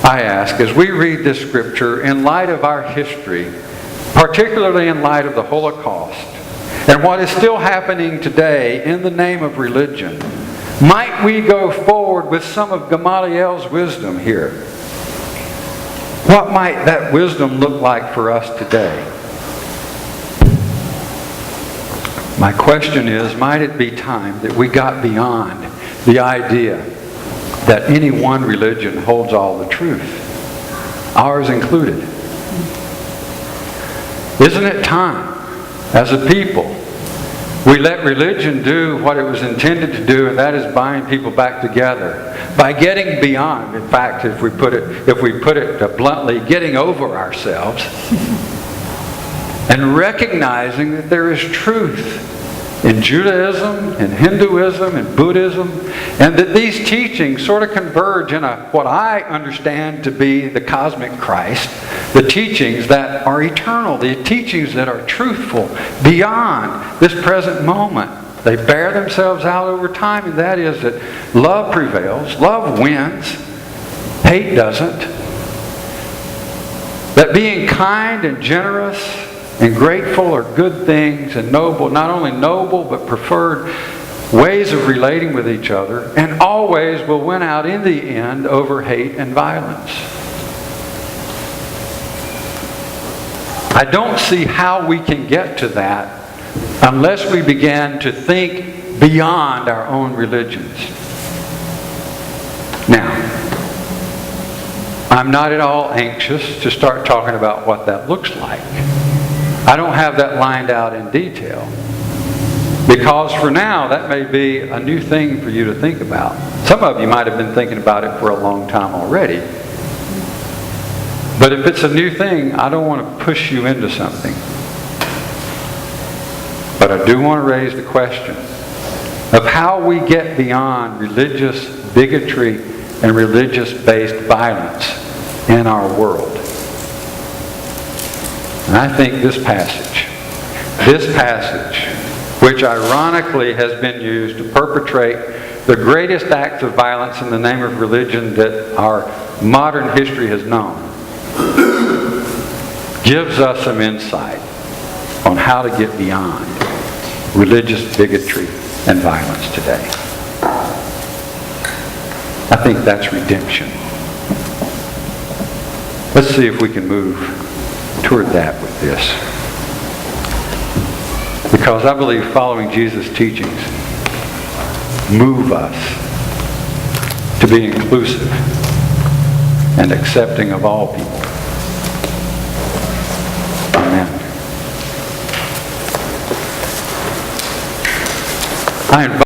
I ask, as we read this scripture in light of our history, particularly in light of the Holocaust, and what is still happening today in the name of religion, might we go forward with some of Gamaliel's wisdom here? What might that wisdom look like for us today? My question is, might it be time that we got beyond the idea that any one religion holds all the truth, ours included? Isn't it time, as a people, we let religion do what it was intended to do, and that is bind people back together by getting beyond, in fact, if we put it bluntly, getting over ourselves and recognizing that there is truth in Judaism, in Hinduism, in Buddhism, and that these teachings sort of converge in what I understand to be the cosmic Christ, the teachings that are eternal, the teachings that are truthful beyond this present moment. They bear themselves out over time, and that is that love prevails, love wins, hate doesn't. That being kind and generous and grateful are good things, and noble, not only noble but preferred ways of relating with each other, and always will win out in the end over hate and violence. I don't see how we can get to that unless we begin to think beyond our own religions. Now, I'm not at all anxious to start talking about what that looks like. I don't have that lined out in detail, because for now that may be a new thing for you to think about. Some of you might have been thinking about it for a long time already. But if it's a new thing, I don't want to push you into something. But I do want to raise the question of how we get beyond religious bigotry and religious-based violence in our world. And I think this passage, which ironically has been used to perpetrate the greatest acts of violence in the name of religion that our modern history has known, gives us some insight on how to get beyond religious bigotry and violence today. I think that's redemption. Let's see if we can move toward that with this. Because I believe following Jesus' teachings move us to be inclusive and accepting of all people. Amen. I invite